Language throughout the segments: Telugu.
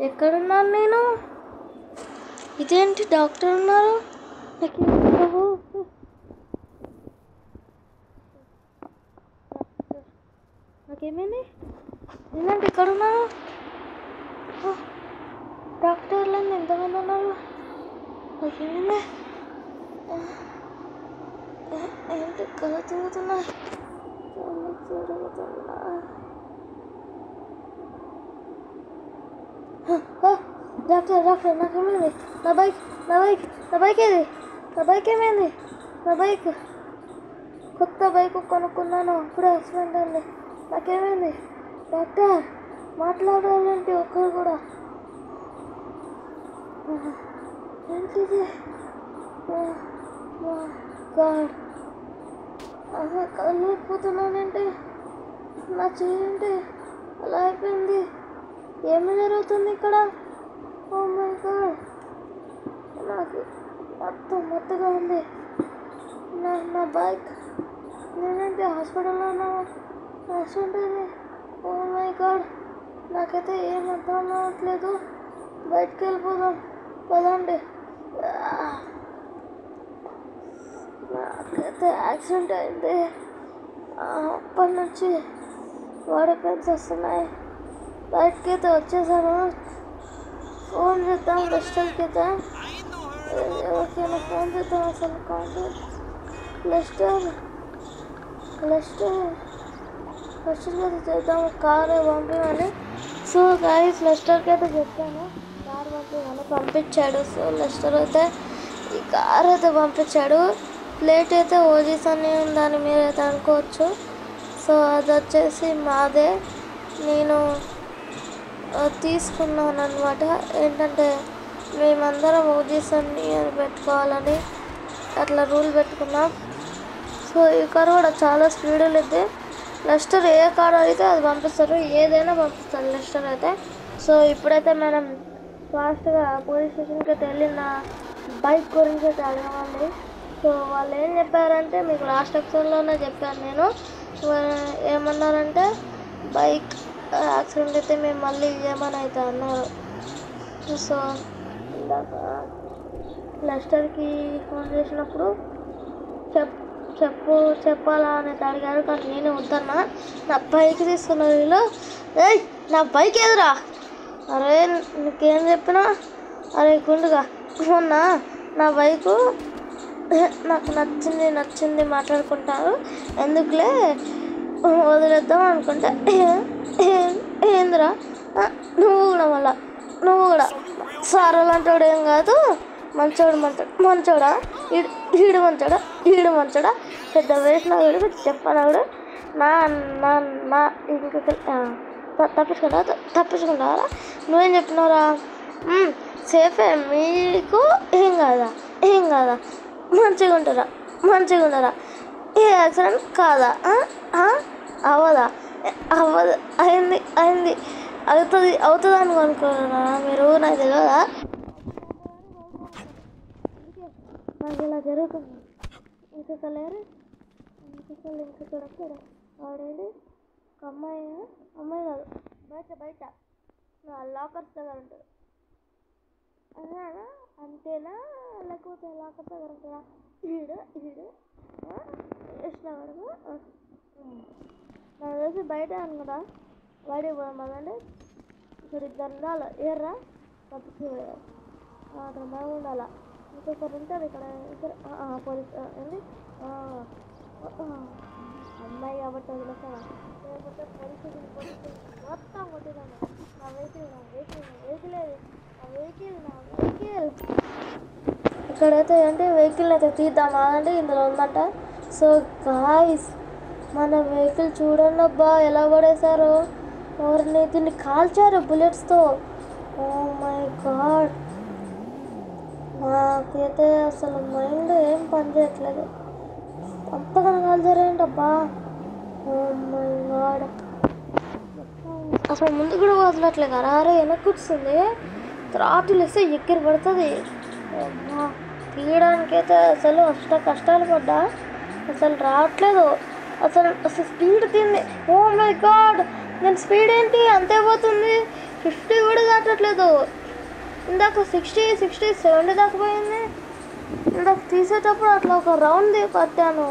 ఎక్కడున్నాను నేను? ఇదేంటి డాక్టర్ ఉన్నారు? నాకేమైంది? ఏంటంటే ఎక్కడున్నాను? డాక్టర్లు ఎంతమంది ఉన్నారు? నాకేమైంది? ఏంటి కళ తిరుగుతున్నా? డాక్టర్ నాకేమైంది? నా బైక్ ఏది? నా బైక్ ఏమైంది? నా బైక్ కొత్త బైక్ కొనుక్కున్నాను, అప్పుడే యాక్సిడెంట్ అయింది. నాకేమైంది? డాక్టర్ మాట్లాడాలంటే ఒక్కరు కూడా. ఏంటిది? గాడ్, అసలు కదలేకపోతున్నానంటే నా చేయండి అలా అయిపోయింది. ఏమి జరుగుతుంది ఇక్కడ? ఓ మై గాడ్, నాకు మొత్తగా ఉంది. నా బైక్ నేనంటే హాస్పిటల్లో ఉన్నాను, యాక్సిడెంట్ అయింది. ఓ మై గాడ్, నాకైతే ఏం అర్థం అవ్వట్లేదు. బయటికి వెళ్ళిపోదాం పదండి. నాకైతే యాక్సిడెంట్ అయింది, అప్పటి నుంచి బాడీ పెయిన్స్ వస్తున్నాయి. బయటకి అయితే వచ్చేసాను. ఫోన్ చేద్దాం లెస్టర్కి అయితే. ఎవరికైనా ఫోన్ చేద్దాం. అసలు కాంటాక్ట్ లెస్టర్ అయితే చేద్దాం, కారు పంపించమని. సో గైస్, లెస్టర్కి అయితే చెప్పాను కారు పంపించమని, పంపించాడు. సో లెస్టర్ అయితే ఈ కారు అయితే పంపించాడు. ప్లేట్ అయితే ఓజీస్ అని ఉందని మీరైతే అనుకోవచ్చు. సో అది వచ్చేసి మాదే, నేను తీసుకున్నాను అనమాట. ఏంటంటే మేమందరం ఓజీస్ అని పెట్టుకోవాలని అట్లా రూల్ పెట్టుకున్నాం. సో ఈ కారు కూడా చాలా స్పీడ్ వెళ్ళిద్ది. లెస్టర్ ఏ కారు అయితే అది పంపిస్తారు, ఏదైనా పంపిస్తారు లెస్టర్ అయితే. సో ఇప్పుడైతే మనం ఫాస్ట్గా పోలీస్ స్టేషన్కి అయితే వెళ్ళిన బైక్ గురించి అయితే అడగాలి. సో వాళ్ళు ఏం చెప్పారంటే, మీకు లాస్ట్ ఎపిసోడ్లోనే చెప్పాను నేను. ఏమన్నారంటే బైక్ యాక్సిడెంట్ అయితే మేము మళ్ళీ ఏమని అయితే అన్నారు. సో ఇందాక లెస్టర్కి ఫోన్ చేసినప్పుడు చెప్పాలా అని అడిగారు, కానీ నేనే వద్దన్నా. నా బైక్ తీసుకున్నారు వీళ్ళు. ఏయ్, నా బైక్ ఎదురా? అరే నీకేం చెప్పినా? అరే గుండుగా, మొన్న నా బైకు నాకు నచ్చింది మాట్లాడుకుంటారు, ఎందుకులే వదిలేద్దాం అనుకుంటే ఏందిరా నువ్వు కూడా సార్ అలాంటి ఏం కాదు, మంచోడా ఈడు మంచోడా పెద్ద వేసినాడు చెప్పన్నాడు. నా ఇంకా తప్పించుకుంటారా? నువ్వేం చెప్పినావురా? సేఫే, మీకు ఏం కాదా మంచిగా ఉంటారా? ఏ యాక్సిడెంట్ కాదా? అవ్వదు, అయింది అవుతుంది అనుకుంటున్నారా మీరు? నాకు తెలియదా? నాకు ఇలా జరుగుతుంది. ఇంకొకరు ఇంకొకడు ఆవిడేంటి ఒక అమ్మాయి కాదు, బయట లాకర్స్ దగ్గర ఉంటారు. అంతేనా? లేకపోతే లాకర్స్ దగ్గర ఉంటారా? ఈడు వేసినాడు. నాకు తెలిసి బయట అనుకుంటా. బయటకు పోదాం పదండి. ఇక్కడ ఇద్దరు ఉండాలి, ఏర్రా తప్పించిపోయారు, అక్కడ బాగా ఉండాలా. ఇంకొకరు ఉంటారు ఇక్కడ, ఇద్దరు పోలీస్ ఏంటి అమ్మాయి కాబట్టి వదిలేసాను, లేకపోతే పోలీసు మొత్తం కొట్టినాను. నా వెహికల్ ఇక్కడైతే అంటే వెహికల్ అయితే తీద్దామా అంటే ఇందులో ఉందంట. సో గాయ్స్, మన వెహికల్ చూడండి అబ్బా ఎలా పడేశారో. ఎవరిని దీన్ని కాల్చారు బుల్లెట్స్తో. ఓ మై గాడ్, నాకైతే అసలు మైండ్ ఏం పని చేయట్లేదు. అంతగా కాల్చారేంటబ్బా. ఓ మై గాడ్, అసలు ముందు కూడా వదలట్లే కదా. అరే వెనక్కి వస్తుంది, త్రాటులు ఇస్తే ఎక్కిరి పడుతుంది. తీయడానికైతే అసలు కష్టాలు పడ్డా, అసలు రావట్లేదు. అసలు స్పీడ్ తింది. ఓ మై గాడ్, నేను స్పీడ్ ఏంటి అంతే పోతుంది. 50 కూడా దాటట్లేదు. ఇందాక 60 70 దాకా పోయింది. ఇందాక తీసేటప్పుడు అట్లా ఒక రౌండ్ పట్టాను.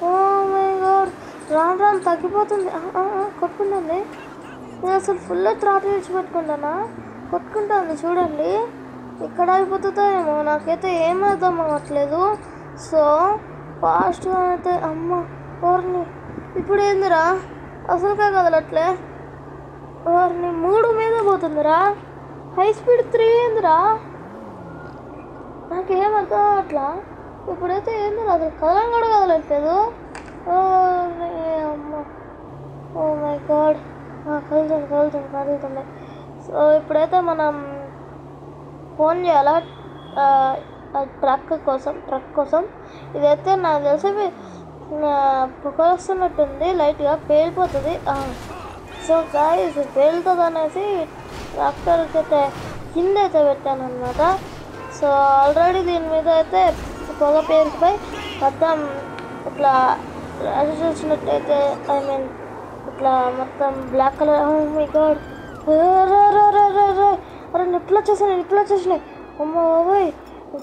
ఓ మై గాడ్, రాను రాను తగ్గిపోతుంది. కొట్టుకుంటుంది. నేను అసలు ఫుల్ త్రాటిల్ ఇచ్చి పెట్టుకుంటానా, కొట్టుకుంటుంది చూడండి. ఇక్కడ అయిపోతుందో ఏమో, నాకైతే ఏం అర్థం అవ్వట్లేదు. సో ఫాస్ట్గా అయితే అమ్మ ఓర్ని, ఇప్పుడు ఏందిరా అసలుకే కదలట్లే. ఓర్ని 3 మీద పోతుందిరా, హై స్పీడ్ 3 ఏందిరా, నాకేం అర్థం అవ్వట్లా. ఇప్పుడైతే ఏందిరా అసలు కదలం కూడా కదలట్లేదు. అమ్మ, ఓ మై గాడ్, కదులుతుంది. సో ఇప్పుడైతే మనం ఫోన్ చేయాలా ట్రక్ కోసం. ఇదైతే నాకు తెలిసి పొగ వస్తున్నట్టుంది, లైట్గా పేలిపోతుంది. సో గాయ్స్, పేలుతుంది అనేసి ట్రాక్టర్కి అయితే కింద అయితే పెట్టాను అనమాట. సో ఆల్రెడీ దీని మీద అయితే పొగ పేరుకుపోయి మొత్తం ఇట్లా ర్యాషెస్ వచ్చినట్టయితే, ఐ మీన్ ఇట్లా మొత్తం black colour. Oh my god, అరే నిప్పులు వచ్చేసినాయి. అమ్మ బాబోయ్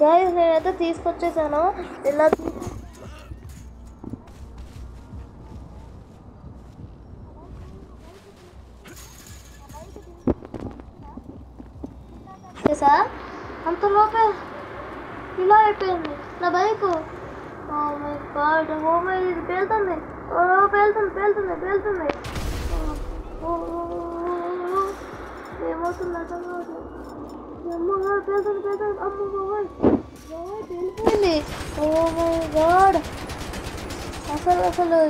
గాయ్స్, నేనైతే తీసుకొచ్చేసాను. ఇలా సార్ అంతలోపే ఇలా అయిపోయింది నా బైకు. ఓ మై గాడ్, ఇది పేలుతుంది. పేలుతుంది. ఏమవుతుంది అర్థం కావట్లేదు. పేలుతుంది. అమ్మ బాబోయ్, పేలిపోయింది. ఓ మై గాడ్, అసలు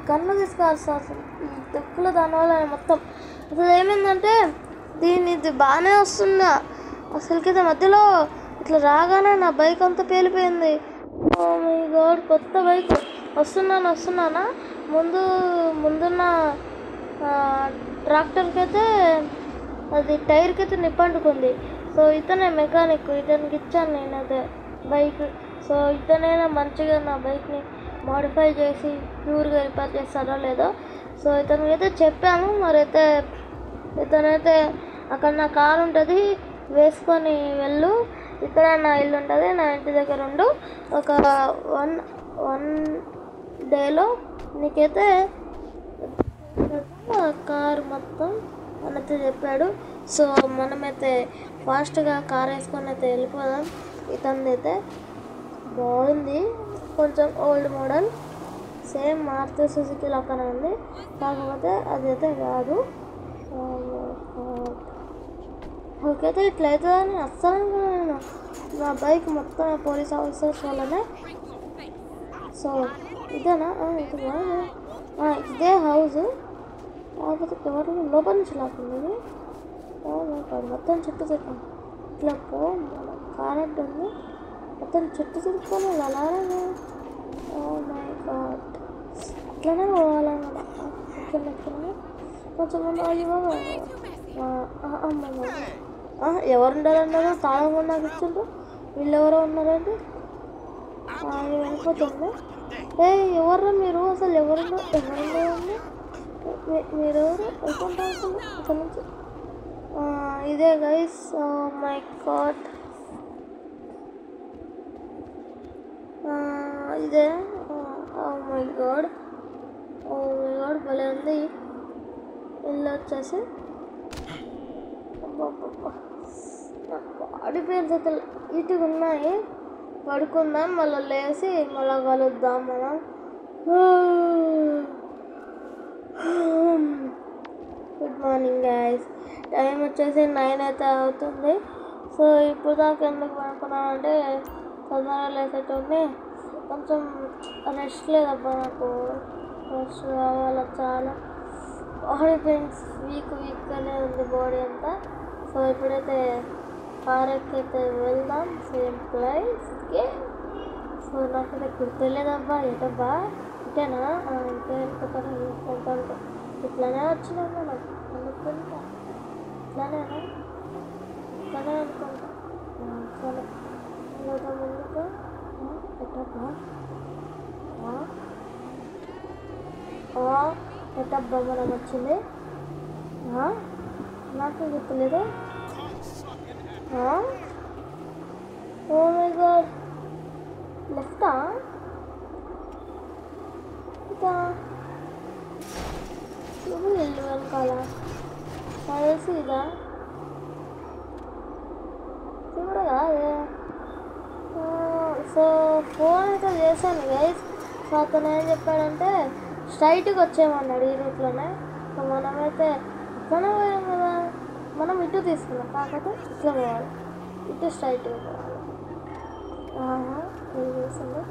గన్ను తీసుకోవాల్సి అసలు ఈ దొక్కుల దానివల్ల మొత్తం అసలు ఏమైందంటే, ఇది బాగానే వస్తుందా అసలుకైతే మధ్యలో ఇట్లా రాగానే నా బైక్ అంతా పేలిపోయింది. ఓ మై గాడ్, కొత్త బైక్. వస్తున్నానా ముందున్న ట్రాక్టర్కి అయితే అది టైర్కి అయితే నిప్పంటుకుంది. సో ఇతనే మెకానిక్, ఇతనికి ఇచ్చాను నేనైతే బైక్. సో ఇతనైనా మంచిగా నా బైక్ని మోడిఫై చేసి ప్యూర్గా రిపేర్ చేస్తాడో లేదో. సో ఇతనికి అయితే చెప్పాము. మరైతే ఇతనైతే అక్కడ నా కారు ఉంటుంది, వేసుకొని వెళ్ళు, ఇక్కడ నా ఇల్లు ఉంటుంది, నా ఇంటి దగ్గర ఉండు, ఒక వన్ డేలో నీకైతే కారు మొత్తం అనైతే చెప్పాడు. సో మనమైతే ఫాస్ట్గా కార్ వేసుకొని అయితే వెళ్ళిపోదాం. ఇతనిది అయితే బాగుంది, కొంచెం old model, same Maruti Suzuki లాగానే ఉంది, కాకపోతే అదైతే కాదు. ఓకే, ఇట్లయితుందని అస్సలు నేను నా బైక్ మొత్తం పోలీస్ ఆఫీసర్స్ వల్లనే. సో ఇదేనా, ఇదే హౌస్, కాకపోతే ఎవరు లోపల నుంచి లాక్కుంది. మొత్తం చుట్టూ తిరుగు, ఇట్లా కారెట్ ఉంది, మొత్తం చుట్టూ తిరుక్కొని అలానే. ఓ మై గాడ్, అట్లనే పోవాలన్నమాట. కొంచెం ఎవరుండారన్నారు, తాళం కూడా నాకు ఇచ్చిండ్రు. వీళ్ళెవరో ఉన్నారండి, వెళ్ళిపోతుంది. ఎవర్రా మీరు, అసలు ఎవరున్నారండి మీరెవరు, వెళ్ళుకుంటారు అసలు ఇక్కడ నుంచి. ఇదే గైస్, ఓ మై గాడ్, ఇదే. ఓ మై గాడ్ భలే ఉంది ఇల్లు వచ్చేసి. బాడీ పెయిన్స్ అయితే ఇటుగా ఉన్నాయి. పడుకుందాం, మళ్ళీ లేచి మళ్ళీ కలుద్దాం మనం. గుడ్ మార్నింగ్ గైస్, టైం వచ్చేసి 9 అయితే అవుతుంది. సో ఇప్పుడు దాకా ఎందుకు పడుకున్నానంటే తొందరగా లేసేటోని, కొంచెం రెస్ట్ లేదబ్బా నాకు, రెస్ట్ కావాలి చాలా. బాడీ పెయిన్స్ వీక్గానే ఉంది బాడీ అంతా. సో ఇప్పుడైతే కార్ ఎక్కైతే వెళ్దాం సేమ్ ప్లేస్కి. సో నాకైతే గుర్తులేదబ్బా, ఏంటబ్బా ఇంతేనా, ఇంకేంటే ఇట్లానే వచ్చినా మనం అనుకుంటా, ఇట్లానే అనుకుంటా. సరే ముందుకు ఎట్టబ్బా, ఎట్టబ్బా మనం వచ్చింది. నాకు గుర్తులేదు. ఓ మై గాడ్, లెఫ్టా ఇదా ఇల్లు వెనకాల తెలిసి ఇదా కూడా కాదు. సో ఫోన్ అయితే చేశాను గైస్. సో అతను ఏం చెప్పాడంటే స్ట్రైట్గా వచ్చేయమన్నాడు ఈ రూట్లోనే. సో మనమైతే ఇట్లనే పోయాం కదా, మనం ఇటు తీసుకున్నాం, కాకపోతే ఇట్లా పోవాలి, ఇటు స్ట్రైట్గా పోవాలి. చేసింది.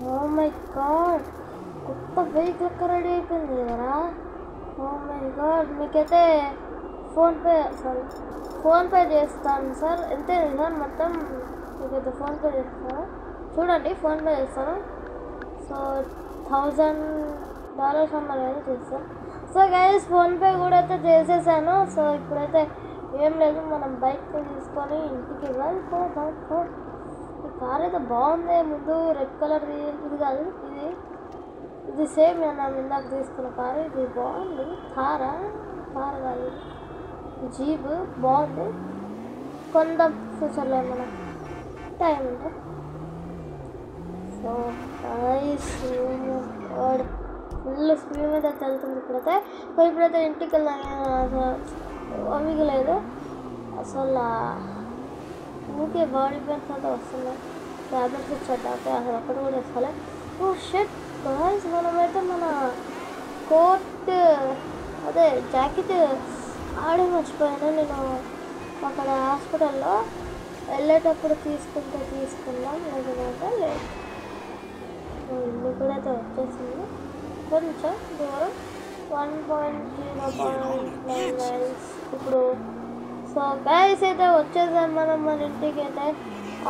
ఓ మై గాడ్, కొత్త వెహికల్ లెక్క రెడీ అయిపోయింది కదరా. ఓ మై గాడ్, మీకైతే ఫోన్పే చేస్తాను సార్. ఎంతే సార్ మొత్తం? మీకైతే ఫోన్పే చేస్తాను, చూడండి ఫోన్పే చేస్తాను. సో $1000 అన్నారు కదా, చేస్తాను. సో గైస్ ఫోన్పే కూడా అయితే చేసేసాను. సో ఇప్పుడైతే ఏం లేదు, మనం బైక్ తీసుకొని ఇంటికి వెళ్ళిపోదాం. ఈ కార్ అయితే బాగుంది. ముందు రెడ్ కలర్, ఇది కాదు, ఇది సేమ్ నేను ఇందాక తీసుకున్న కారు. ఇది బాగుంది. కారు కాదు, జీప్ బాగుంది. కొందాం ఫ్యూచర్లో ఏమన్నా టైం ఉంటే. సో ఫుల్ స్పీడ్ మీద వెళ్తుంది ఇప్పుడైతే. సో ఇప్పుడైతే ఇంటికి వెళ్ళాను, అవిగా లేదు అసలు. ఊకే బాడీ పెయిన్స్ అయితే వస్తున్నాయి. ట్యాబ్లెట్స్ ఇచ్చాడు డాక్టర్, అసలు అక్కడ కూడా వేసుకోలే. ఓ షర్ట్ గాయ్స్, మనమైతే మన కోట్ అదే జాకెట్ ఆడే మర్చిపోయాను నేను. అక్కడ హాస్పిటల్లో వెళ్ళేటప్పుడు తీసుకుందాం, లేకపోతే లేదు. ఇల్లు కూడా అయితే వచ్చేసింది, కొంచెం దూరం, 1.09 మైల్స్ ఇప్పుడు. సో గైస్ అయితే వచ్చేసాం మనం మన ఇంటికి అయితే.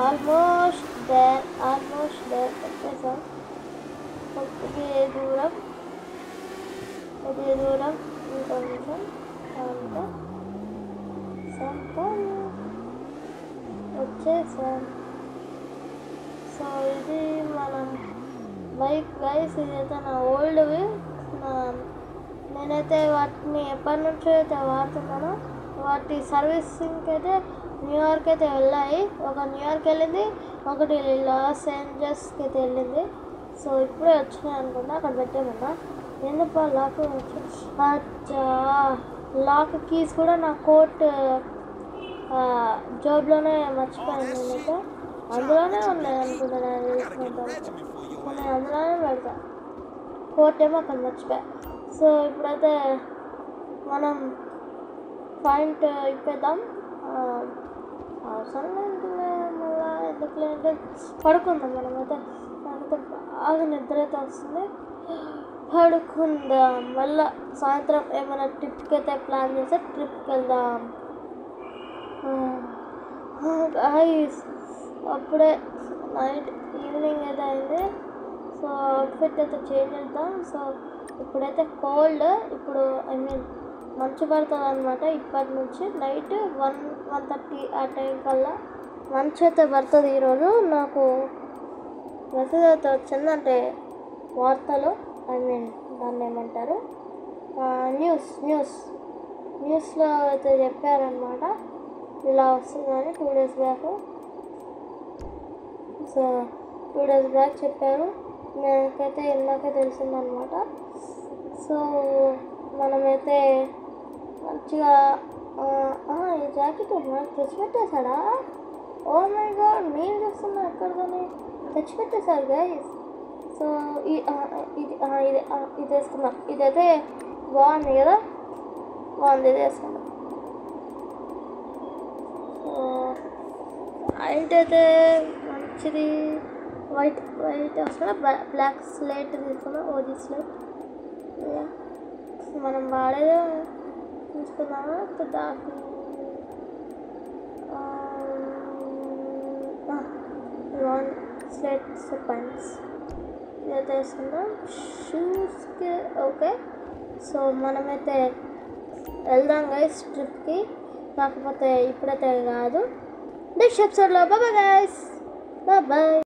ఆల్మోస్ట్ దేర్ వచ్చేసాం. ఇది దూరం ఇంకొంచెం అంటే వచ్చేసాం. సో ఇది మన బైక్ గైస్. ఇదైతే నా ఓల్డ్వి. నేనైతే వాటిని ఎప్పటి నుంచో అయితే వాడుతున్నాను. వాటి సర్వీసింగ్కి అయితే న్యూయార్క్ అయితే వెళ్ళాయి. ఒక న్యూయార్క్ వెళ్ళింది, ఒకటి లాస్ ఏంజల్స్కి అయితే వెళ్ళింది. సో ఇప్పుడే వచ్చినాయి అనుకుంటా, అక్కడ పెట్టేమన్నా. ఎందుకు లాక్ లాక్ కీస్ కూడా నా కోట్ జాబ్లోనే మర్చిపోయాను. నేనైతే అందులోనే ఉన్నాయి అనుకుంటా, నేను తీసుకుంటాను. నేను అందులోనే పెడతా, కోట్ ఏమో అక్కడ మర్చిపోయా. సో ఇప్పుడైతే మనం పాయింట్ ఇప్పేద్దాం. అవసరం ఏంటిలే మళ్ళీ, ఎందుకులే అంటే పడుకుందాం. మనమైతే నాకైతే బాగా నిద్ర అయితే వస్తుంది, పడుకుందాం. మళ్ళీ సాయంత్రం ఏమైనా ట్రిప్కి అయితే ప్లాన్ చేస్తే ట్రిప్కి వెళ్దాం. అప్పుడే ఈవినింగ్ అయితే అయింది. సో అవుట్ఫిట్ అయితే చేంజ్ చేద్దాం. సో ఇప్పుడైతే కోల్డ్, ఇప్పుడు మంచు పడుతుంది అనమాట. ఇప్పటి నుంచి నైట్ 1:30 ఆ టైం కల్లా మంచు అయితే పడుతుంది. ఈరోజు నాకు మెసేజ్ అయితే వచ్చిందంటే వార్తలు, దాన్ని ఏమంటారు, న్యూస్లో అయితే చెప్పారనమాట, ఇలా వస్తుందని 2 days back. So 2 days back చెప్పారు, నాకైతే ఇందాకే తెలిసిందనమాట. సో మనమైతే మంచిగా ఈ జాకెట్ నాకు తెచ్చిపెట్టేశాడా? ఓ మై గాడ్, నేను చూస్తున్నా ఎక్కడిదని తెచ్చిపెట్టేశారు గైస్. సో ఇది వేసుకున్నాం. ఇదైతే బాగుంది కదా, బాగుంది, ఇది వేసుకున్నాం. సో అయితే మంచిది, వైట్ వస్తున్నా, బ్లాక్ స్లేట్ తీసుకున్నాం, ఓజీ స్లేట్. మనం వాడేదే తీసుకున్నాము. డార్క్ స్లేట్ పెన్స్ ఇదైతే వేసుకుందాం. షూస్కి ఓకే. సో మనమైతే వెళ్దాం గైస్ ట్రిప్కి, కాకపోతే ఇప్పుడైతే కాదు, నెక్స్ట్ ఎపిసోడ్లో. Bye guys, bye.